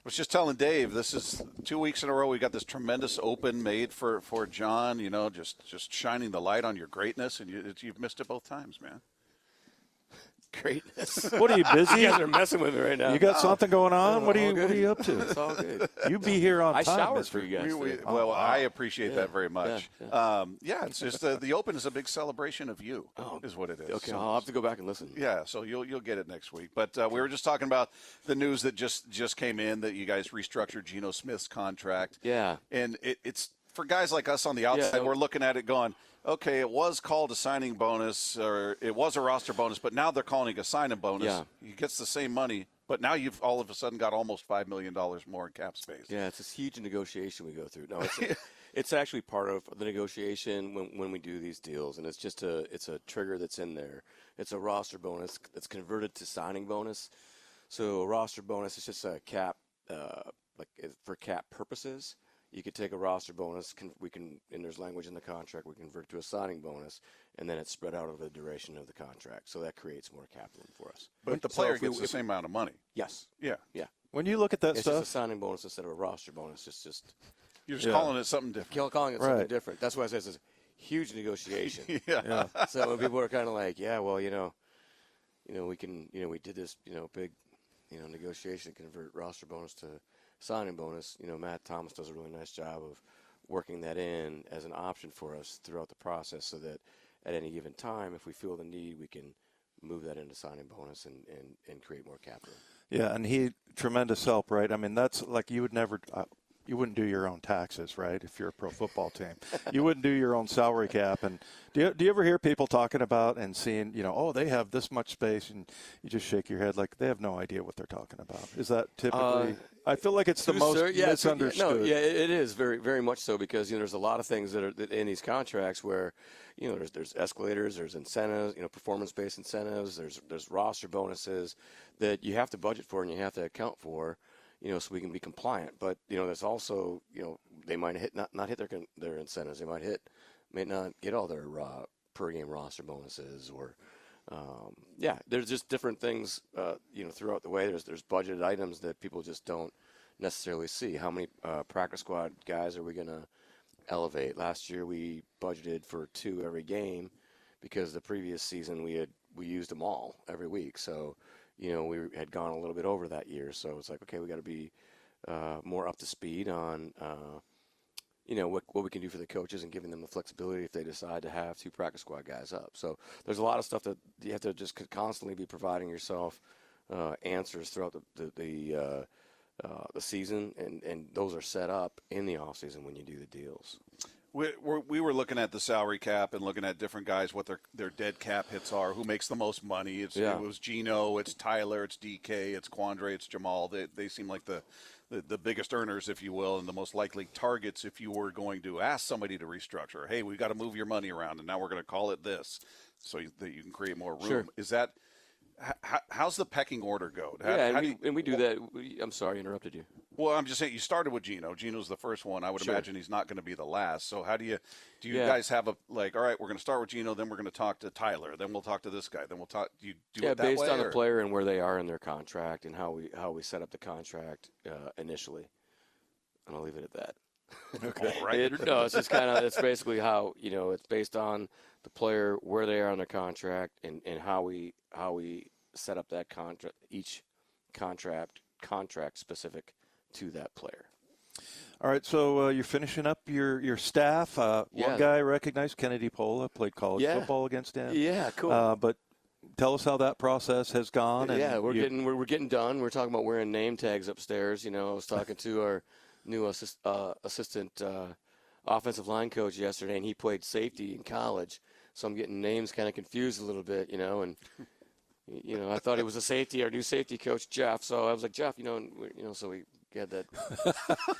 was just telling Dave, this is 2 weeks in a row we got this tremendous open made for John, just shining the light on your greatness, and you've missed it both times, man. Greatness. What are you busy? You guys are messing with me right now. You got something going on? What are you up to? It's all good. You be here on I time. showered for you guys. I appreciate that very much. Yeah. It's just the Open is a big celebration of you, is what it is. Okay, So, I'll have to go back and listen. yeah, so you'll get it next week. But we were just talking about the news that just came in that you guys restructured Geno Smith's contract. Yeah. And it's for guys like us on the outside, we're looking at it going, okay, it was called a signing bonus or it was a roster bonus, but now they're calling it a signing bonus. Yeah. He gets the same money, but now you've all of a sudden got almost $5 million more in cap space. Yeah, it's this huge negotiation we go through. No, it's actually part of the negotiation when we do these deals, and it's just it's a trigger that's in there. It's a roster bonus that's converted to signing bonus. So a roster bonus is just a cap, for cap purposes. You could take a roster bonus, and there's language in the contract, we convert it to a signing bonus, and then it's spread out over the duration of the contract. So that creates more capital for us. But the player gets the same amount of money. Yes. Yeah. Yeah. When you look at that It's stuff, just a signing bonus instead of a roster bonus. It's just You're just calling it something different. calling it something different. That's why I say it's a huge negotiation. Yeah. So when people are kind of like, yeah, well, we did this, big, negotiation to convert roster bonus to signing bonus. Matt Thomas does a really nice job of working that in as an option for us throughout the process, so that at any given time, if we feel the need, we can move that into signing bonus and create more capital. yeah, and tremendous help, right? I mean, that's like you would never. You wouldn't do your own taxes, right? If you're a pro football team, you wouldn't do your own salary cap. And do you ever hear people talking about and seeing, they have this much space, and you just shake your head like they have no idea what they're talking about? Is that typically? I feel like it's the most misunderstood. It is very, very much so, because there's a lot of things that are in these contracts where, there's escalators, there's incentives, performance-based incentives, there's roster bonuses that you have to budget for and you have to account for. So we can be compliant. But there's also, they might not hit their incentives. They may not get all their per game roster bonuses, or there's just different things throughout the way. There's budgeted items that people just don't necessarily see. How many practice squad guys are we going to elevate? Last year we budgeted for 2 every game, because the previous season we used them all every week. So we had gone a little bit over that year. So it's like, okay, we got to be more up to speed on, what we can do for the coaches and giving them the flexibility if they decide to have 2 practice squad guys up. So there's a lot of stuff that you have to just constantly be providing yourself answers throughout the season, and those are set up in the offseason when you do the deals. We were looking at the salary cap and looking at different guys, what their dead cap hits are, who makes the most money. It was Geno, it's Tyler, it's DK, it's Quandre, it's Jamal. They seem like the biggest earners, if you will, and the most likely targets if you were going to ask somebody to restructure. Hey, we've got to move your money around, and now we're going to call it this, so that you can create more room. Sure. Is that how's the pecking order go? We do that. I'm sorry, I interrupted you. Well, I'm just saying you started with Geno. Geno's the first one. I would imagine he's not going to be the last. So how do you guys have all right, we're going to start with Geno, then we're going to talk to Tyler, then we'll talk to this guy, then we'll talk. Do you do it that way? Yeah, based on the player and where they are in their contract and how we set up the contract initially. And I'll leave it at that. Okay. Right. It's just it's basically how, it's based on the player, where they are on their contract, and how we set up that contract, each contract specific to that player. All right, so you're finishing up your staff. One guy I recognize, Kennedy Pola, played college football against him. Yeah, cool. But tell us how that process has gone. Yeah, we're getting done. We're talking about wearing name tags upstairs. I was talking to our new assistant offensive line coach yesterday, and he played safety in college. So I'm getting names kind of confused a little bit, and I thought he was a safety, our new safety coach, Jeff. So I was like, Jeff, so we had that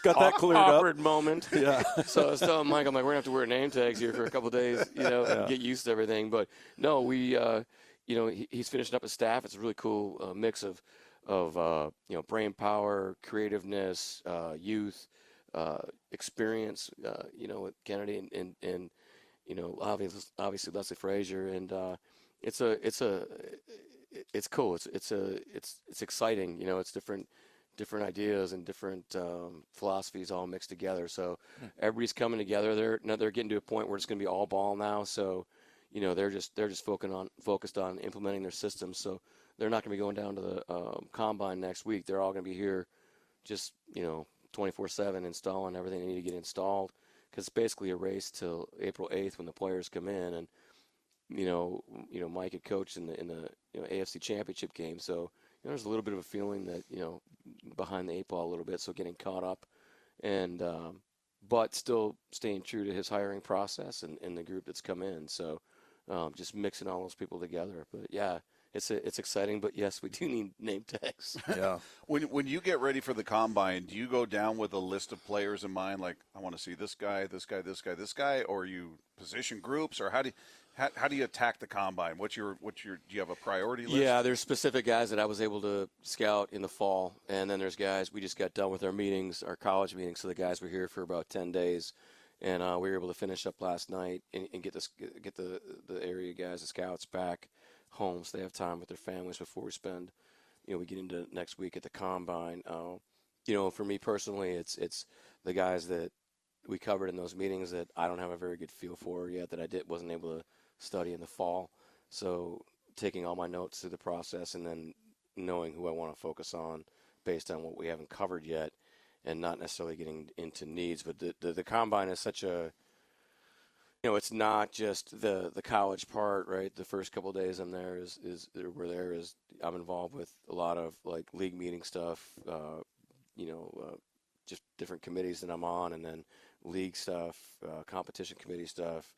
got that cleared awkward up. moment. Yeah. So I was telling Mike, I'm like, we're gonna have to wear name tags here for a couple of days, and get used to everything. But no, we, he's finishing up his staff. It's a really cool mix of brain power, creativeness, youth, experience, with Kennedy and obviously Leslie Frazier, and it's cool. It's exciting. It's different different ideas and different philosophies all mixed together. So everybody's coming together. They're getting to a point where it's going to be all ball now. So, they're just focused on implementing their systems. So they're not going to be going down to the combine next week. They're all going to be here, just 24/7 installing everything they need to get installed. Because it's basically a race till April 8th when the players come in, and Mike had coached in the AFC Championship game, so there's a little bit of a feeling that behind the eight ball a little bit, so getting caught up, and but still staying true to his hiring process and the group that's come in. So just mixing all those people together. But yeah, it's exciting. But yes, we do need name tags. Yeah. When you get ready for the combine, do you go down with a list of players in mind, like I want to see this guy, this guy, this guy, this guy, or you position groups, or how do you attack the combine? Do you have a priority list? Yeah, there's specific guys that I was able to scout in the fall, and then there's guys we just got done with our meetings, our college meetings. So the guys were here for about 10 days, and we were able to finish up last night and get the area guys, the scouts, back home so they have time with their families before we spend, we get into next week at the combine. For me personally, it's the guys that we covered in those meetings that I don't have a very good feel for yet, that I wasn't able to study in the fall. So taking all my notes through the process and then knowing who I want to focus on based on what we haven't covered yet, and not necessarily getting into needs. But the combine is such a, it's not just the college part, right? The first couple of days I'm there I'm involved with a lot of like league meeting stuff, just different committees that I'm on, and then league stuff, competition committee stuff.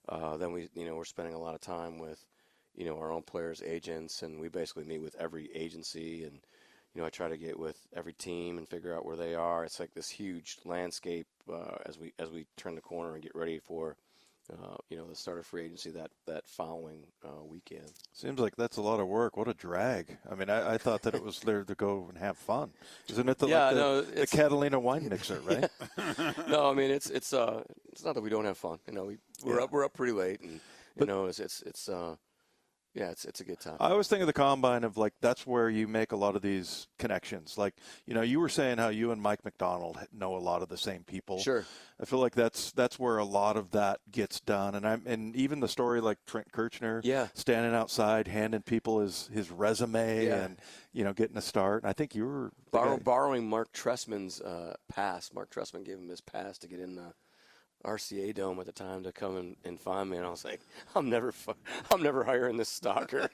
Then we're spending a lot of time with, our own players' agents, and we basically meet with every agency, and I try to get with every team and figure out where they are. It's like this huge landscape as we turn the corner and get ready for the start of free agency that following weekend. Seems like that's a lot of work. What a drag. I mean, I thought that it was there to go and have fun. Isn't it the Catalina wine mixer, right? No, I mean it's not that we don't have fun. We're up pretty late, and it's a good time. I always think of the combine of like that's where you make a lot of these connections. Like, you were saying how you and Mike McDonald know a lot of the same people. Sure. I feel like that's where a lot of that gets done. And even the story like Trent Kirchner standing outside handing people his resume and getting a start. And I think you were borrowing Mark Tressman's pass. Mark Tressman gave him his pass to get in the RCA Dome at the time to come and find me, and I was like, I'm never hiring this stalker.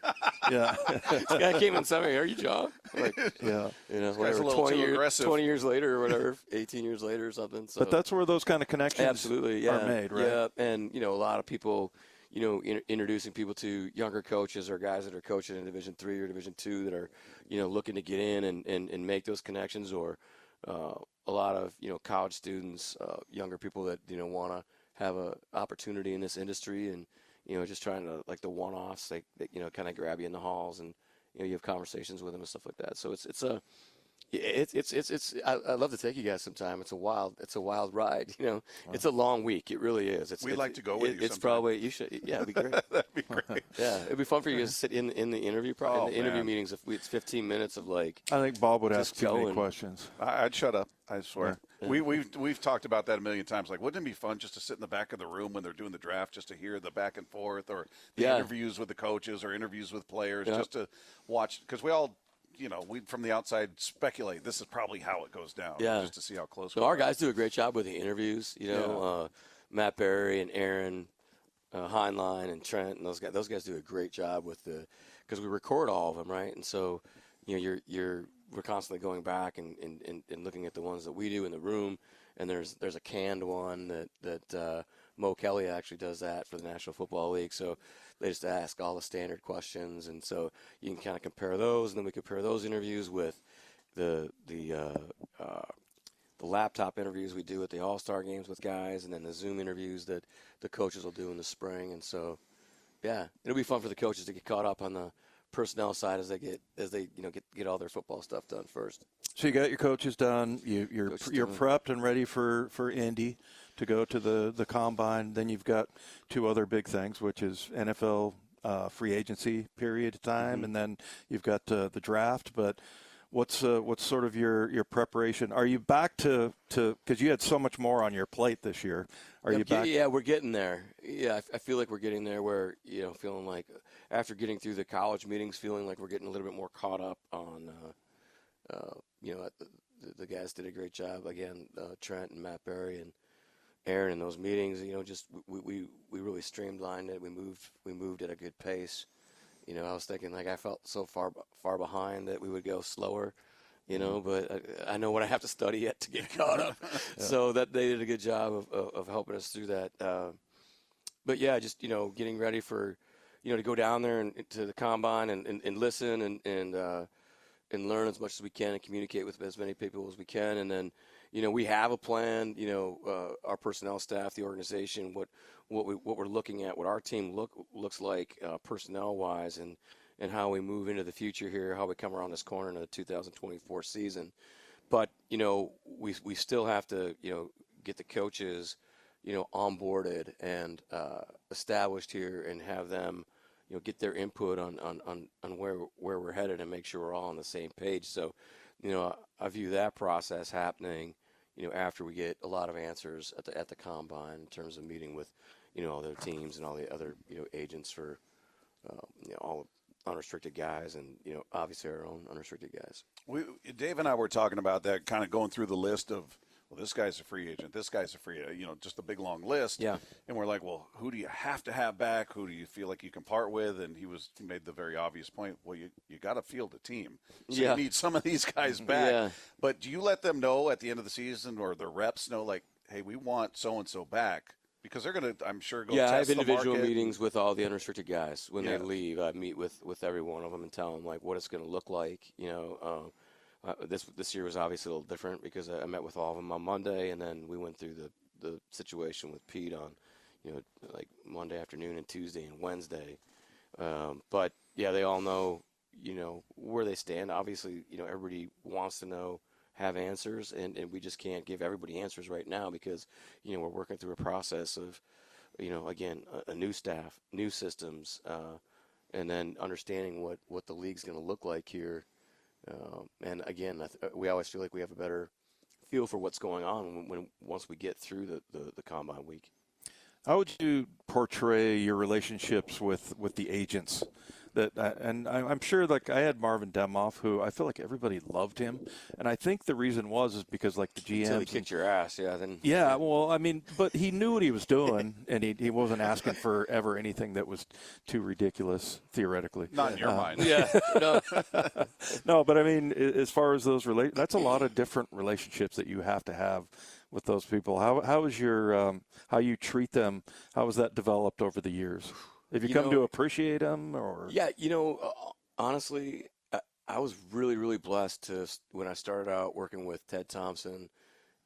Yeah. This guy came and said, "Hey, are you John?" Like, whatever. 20 years later or whatever, 18 years later or something. So. But that's where those kind of connections are made, right? Yeah, and a lot of people, introducing people to younger coaches or guys that are coaching in Division III or Division II that are, looking to get in and make those connections, or a lot of college students, younger people that want to have a opportunity in this industry, and just trying to, like, the one-offs, like, kind of grab you in the halls, and you have conversations with them and stuff like that. So I love to take you guys sometime. It's a wild ride. Wow. It's a long week. It really is. We'd like to go with you. It's probably you should. Yeah, it'd be great. That'd be great. Yeah, it'd be fun for you guys to sit in the interview. In the interview meetings, if it's 15 minutes of like. I think Bob would ask too many questions. I'd shut up. I swear. Yeah. We've talked about that a million times. Like, wouldn't it be fun just to sit in the back of the room when they're doing the draft, just to hear the back and forth, or the interviews with the coaches, or interviews with players, just to watch, because we all. We from the outside speculate this is probably how it goes down. Just to see how close. So our guys do a great job with the interviews. Matt Berry and Aaron Heinlein and Trent and those guys do a great job with because we record all of them, right? And so we're constantly going back and looking at the ones that we do in the room. And there's a canned one that Mo Kelly actually does that for the National Football League. So they just ask all the standard questions, and so you can kind of compare those, and then we compare those interviews with the laptop interviews we do at the All-Star games with guys, and then the Zoom interviews that the coaches will do in the spring. And so, it'll be fun for the coaches to get caught up on the personnel side as they get all their football stuff done first. So you got your coaches done. You're prepped and ready for Indy to go to the combine. Then you've got two other big things, which is NFL free agency period of time, and then you've got the draft. But what's sort of your preparation? Are you back to because you had so much more on your plate this year? Are you back? Yeah, we're getting there. Yeah, I feel like we're getting there where, feeling like after getting through the college meetings, feeling like we're getting a little bit more caught up on, the guys did a great job. Again, Trent and Matt Berry and Aaron in those meetings, just we really streamlined it. We moved at a good pace. I was thinking like I felt so far behind that we would go slower, but I know what I have to study yet to get caught up. So that they did a good job of helping us through that. But yeah, just, getting ready for, to go down there and to the combine and listen and learn as much as we can and communicate with as many people as we can. And then, we have a plan, our personnel staff, the organization, what we're looking at, what our team looks like personnel wise and how we move into the future here, how we come around this corner in the 2024 season. But, we still have to, get the coaches, onboarded and established here and have them, get their input on where we're headed and make sure we're all on the same page. So, I view that process happening, after we get a lot of answers at the combine in terms of meeting with, all their teams and all the other, agents for, all unrestricted guys and, obviously our own unrestricted guys. Dave and I were talking about that, kind of going through the list of, well, this guy's a free agent, this guy's a free agent, just a big long list. Yeah. And we're like, well, who do you have to have back? Who do you feel like you can part with? And he made the very obvious point, well, you got to field a team. So you need some of these guys back. Yeah. But do you let them know at the end of the season or the reps know, like, hey, we want so-and-so back? Because they're going to, I'm sure, go test the market. I have individual meetings with all the unrestricted guys. When they leave, I meet with every one of them and tell them, like, what it's going to look like, This year was obviously a little different because I met with all of them on Monday, and then we went through the situation with Pete on, like Monday afternoon and Tuesday and Wednesday. But yeah, they all know, where they stand. Obviously, everybody wants to know, have answers, and we just can't give everybody answers right now because, we're working through a process of, again, a new staff, new systems, and then understanding what the league's going to look like here. And again, we always feel like we have a better feel for what's going on once we get through the combine week. How would you portray your relationships with the agents? And I'm sure, like, I had Marvin Demoff, who I feel like everybody loved him, and I think the reason is because, like, the GMs. Until he kicked your ass, then. Yeah, well, I mean, but he knew what he was doing, and he wasn't asking for ever anything that was too ridiculous, theoretically. Not in your mind. Yeah, no. No, but I mean, as far as those that's a lot of different relationships that you have to have with those people. How is your how you treat them? How has that developed over the years? Have you come to appreciate them, or? Yeah, honestly, I was really, really blessed when I started out working with Ted Thompson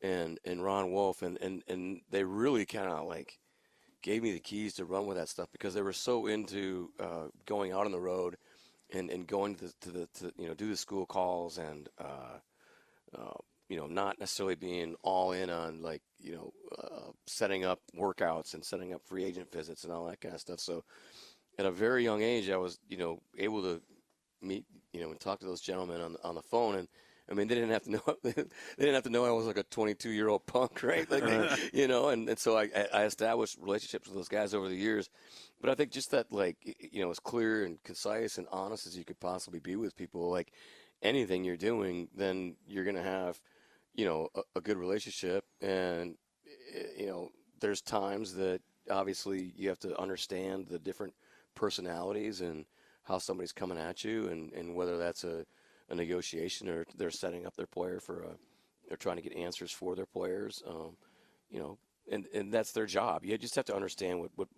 and Ron Wolf, and they really kind of like gave me the keys to run with that stuff because they were so into going out on the road and going to do the school calls and not necessarily being all in on like setting up workouts and setting up free agent visits and all that kind of stuff. So at a very young age, I was able to meet and talk to those gentlemen on the phone, and I mean they didn't have to know I was like a 22-year-old punk, right? Like and so I established relationships with those guys over the years. But I think just that like as clear and concise and honest as you could possibly be with people, like anything you're doing, then you're gonna have a good relationship. And there's times that obviously you have to understand the different personalities and how somebody's coming at you, and whether that's a negotiation or they're setting up their player they're trying to get answers for their players, and that's their job. You just have to understand what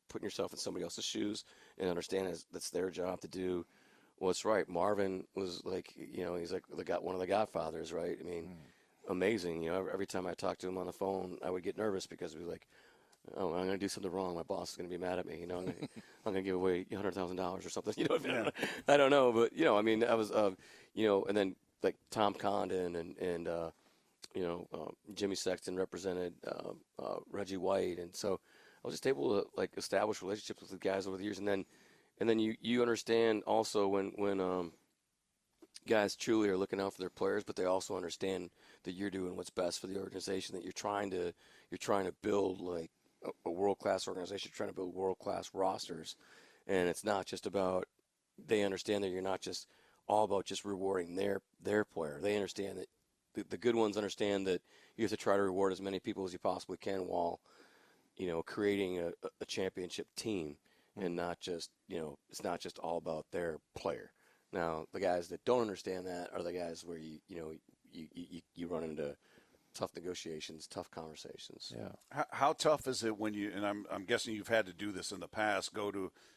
putting yourself in somebody else's shoes and understand that's their job to do what's right. Marvin was like, he's like one of the Godfathers, right? I mean, amazing. Every time I talked to him on the phone, I would get nervous because we were like, oh, I'm going to do something wrong. My boss is going to be mad at me. I'm going to give away $100,000 or something. I don't know, but I mean, I was, and then like Tom Condon and Jimmy Sexton represented Reggie White, and so I was just able to like establish relationships with the guys over the years, and then you understand also when guys truly are looking out for their players, but they also understand that you're doing what's best for the organization, that you're trying to build like a world-class organization, you're trying to build world-class rosters. And it's not just about, they understand that you're not just all about just rewarding their player. They understand that the good ones understand that you have to try to reward as many people as you possibly can while, creating a championship team, and not just, it's not just all about their player. Now, the guys that don't understand that are the guys where you run into tough negotiations, tough conversations. Yeah. How tough is it when you, and I'm guessing you've had to do this in the past,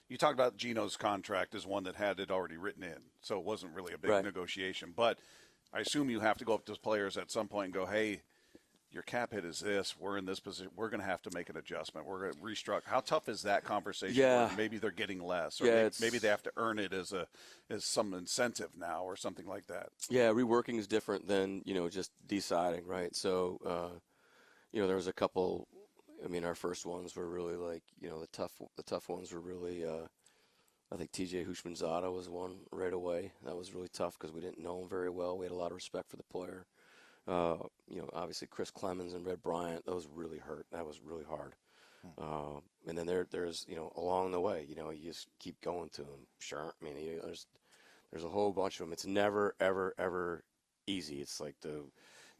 you talked about Geno's contract as one that had it already written in, so it wasn't really a big negotiation. But I assume you have to go up to players at some point and go, hey, your cap hit is this. We're in this position. We're going to have to make an adjustment. We're going to restructure. How tough is that conversation? Yeah. Where maybe they're getting less, or maybe they have to earn it as some incentive now, or something like that. Yeah, reworking is different than just deciding, right? So, there was a couple. I mean, our first ones were really like the tough ones were really. I think T.J. Hushmanzada was one right away. That was really tough because we didn't know him very well. We had a lot of respect for the player. Obviously Chris Clemens and Red Bryant, those really hurt. That was really hard. And then there's along the way, you just keep going to them. Sure, I mean, there's a whole bunch of them. It's never ever easy. It's like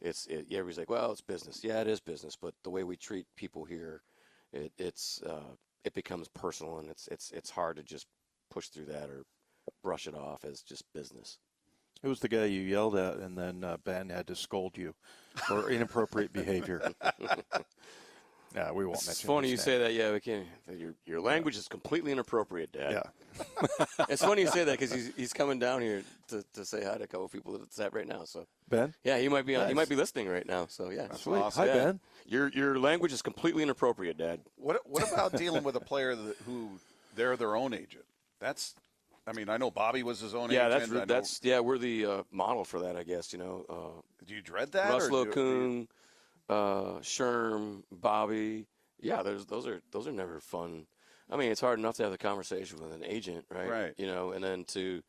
everybody's like, well, it's business. Yeah, it is business, but the way we treat people here, it becomes personal, and it's hard to just push through that or brush it off as just business. It was the guy you yelled at, and then Ben had to scold you for inappropriate behavior. Yeah, we won't mention. It's funny you say that. Yeah, we can. Your language is completely inappropriate, Dad. Yeah. It's funny you say that because he's coming down here to say hi to a couple people that's at right now. So Ben. Yeah, he might be Nice. He might be listening right now. So yeah, Sweet. Awesome. Hi, Yeah. Ben. Your language is completely inappropriate, Dad. What about dealing with a player who they're their own agent? I mean, I know Bobby was his own Yeah, agent. we're the model for that, I guess. Do you dread that? Russell Okung, Sherm, Bobby. Yeah, those are never fun. I mean, it's hard enough to have the conversation with an agent, right? Right. And then to,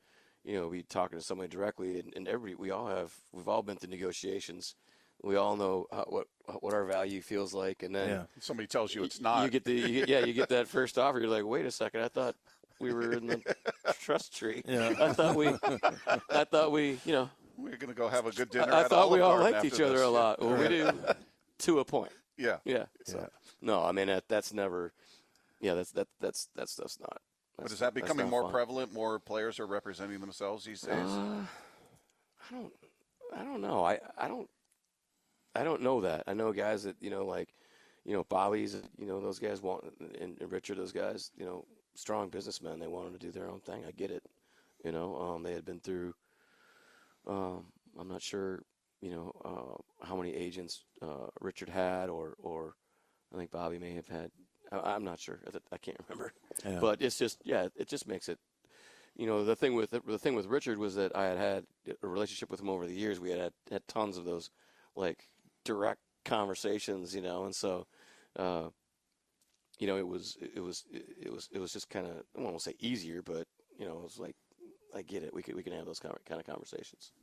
be talking to somebody directly, and we've all been through negotiations. We all know what our value feels like, and then Somebody tells you it's not. You get that first offer. You're like, wait a second, I thought we were in the trust tree. Yeah. I thought we, we're going to go have a good dinner. I at thought we Olive all Garden liked after each other this. a lot. Well, we do, to a point. Yeah. Yeah. So, no, I mean that's never. Yeah, that stuff's not. But is that becoming more prevalent? More players are representing themselves these days. I don't know. I don't know that. I know guys that Bobby's. Those guys want, and Richard. Those guys. Strong businessmen. They wanted to do their own thing. I get it. They had been through. I'm not sure. How many agents Richard had, or I think Bobby may have had. I'm not sure. I can't remember. Yeah. But it's just, it just makes it. The thing with Richard was that I had a relationship with him over the years. We had tons of those, like, direct conversations, and so, it was just kind of, I won't say easier, but it was like, I get it. We can have those kind of conversations.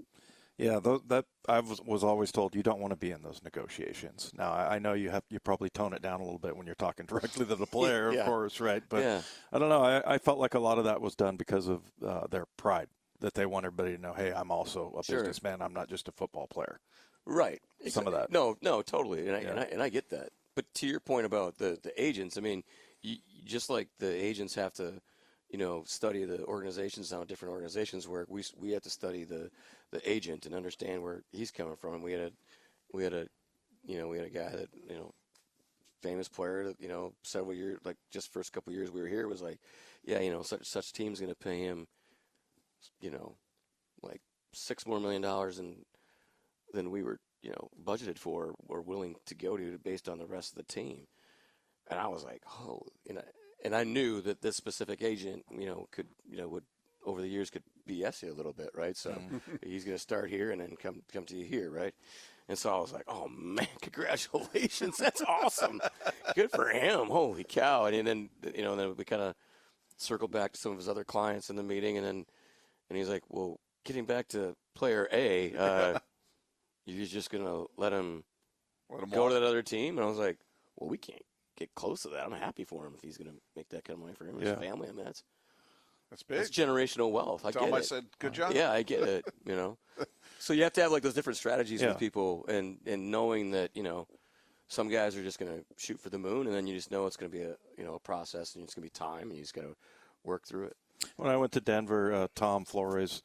Yeah, that I was always told you don't want to be in those negotiations. Now I know you probably tone it down a little bit when you're talking directly to the player, of course, right? But I don't know. I felt like a lot of that was done because of their pride, that they want everybody to know, hey, I'm also a businessman. I'm not just a football player. Right. Some of that. No, totally, and I get that. But to your point about the agents, I mean, just like the agents have to, study the organizations, how different organizations work. We have to study the agent and understand where he's coming from. We had a guy that, famous player that, several years, like just first couple of years we were here, was like, such team's going to pay him, like $6 more million than we were, budgeted for or willing to go to based on the rest of the team. And I was like, oh, and I knew that this specific agent, could, would over the years could BS you a little bit, right? So he's going to start here and then come to you here, right? And so I was like, oh man, congratulations, that's awesome, good for him, holy cow! And then then we kind of circled back to some of his other clients in the meeting, and he's like, well, getting back to player A, you're just going to let him go to that other team? And I was like, well, we can't get close to that. I'm happy for him if he's going to make that kind of money for him and his family. I mean, that's big. That's generational wealth. I get it. I said, good job. Yeah, I get it, So you have to have like those different strategies with people and knowing that, some guys are just going to shoot for the moon, and then you just know it's going to be a process, and it's going to be time, and you just got to work through it. When I went to Denver, Tom Flores,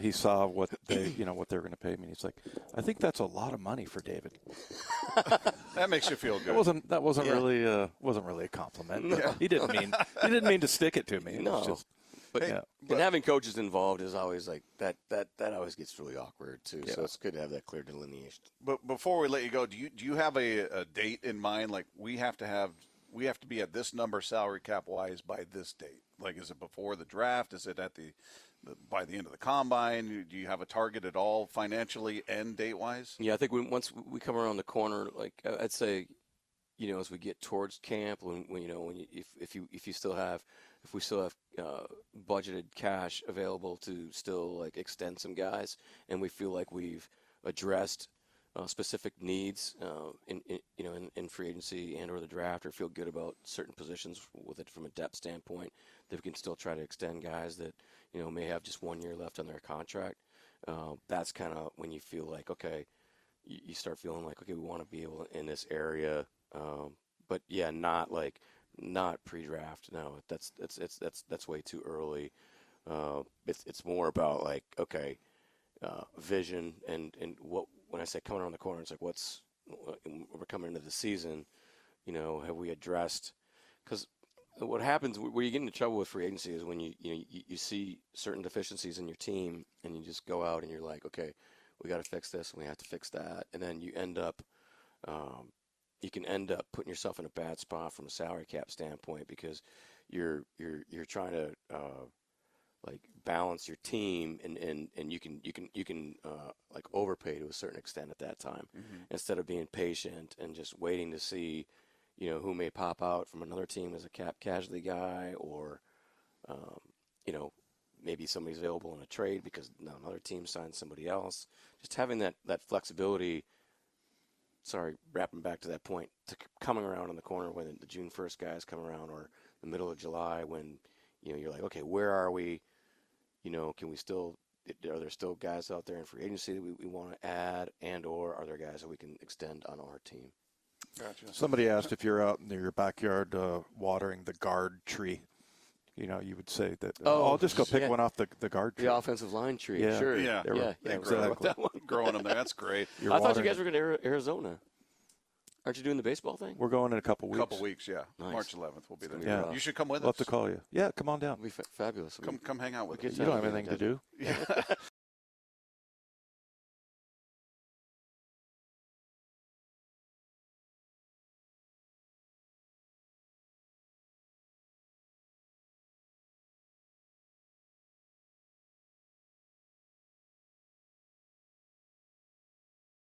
he saw what they were going to pay me. And he's like, I think that's a lot of money for David. That makes you feel good. That wasn't really a compliment. Yeah. He didn't mean to stick it to me. It was just, but having coaches involved is always like that always gets really awkward too. Yeah. So it's good to have that clear delineation. But before we let you go, do you have a date in mind? Like we have to be at this number salary cap wise by this date. Like, is it before the draft? Is it at by the end of the combine? Do you have a target at all financially and date wise? Yeah, I think once we come around the corner, like I'd say, as we get towards camp, if we still have budgeted cash available to still like extend some guys, and we feel like we've addressed specific needs in free agency and or the draft, or feel good about certain positions with it from a depth standpoint, that we can still try to extend guys that may have just 1 year left on their contract. That's kind of when you feel like, okay, you start feeling like, okay, we want to be able in this area, but yeah, not pre-draft. No, that's way too early. It's more about like, okay, vision and what. When I say coming around the corner, it's like we're coming into the season, have we addressed? Because what happens where you get into trouble with free agency is when you see certain deficiencies in your team and you just go out and you're like, okay, we got to fix this and we have to fix that, and then you end up, you can end up putting yourself in a bad spot from a salary cap standpoint because you're trying to like balance your team and you can like overpay to a certain extent at that time, instead of being patient and just waiting to see who may pop out from another team as a cap casualty guy, or maybe somebody's available in a trade because another team signed somebody else. Just having that flexibility. Sorry, wrapping back to that point, to coming around in the corner when the June 1st guys come around, or the middle of July when you're like, okay, where are we? Can we still? Are there still guys out there in free agency that we want to add, and or are there guys that we can extend on our team? Gotcha. Somebody asked if you're out in your backyard watering the guard tree. You would say that. I'll just go pick one off the guard tree. The offensive line tree. Yeah. Sure. Yeah. Exactly. That one. Growing them there. That's great. I thought you guys were going to Arizona. Aren't you doing the baseball thing? We're going in a couple weeks. Yeah. Nice. March 11th, we'll be there. Yeah. You should come with us. Love to call you. Yeah, come on down. It'll be fabulous. Come hang out with us. You don't have anything to do. Yeah.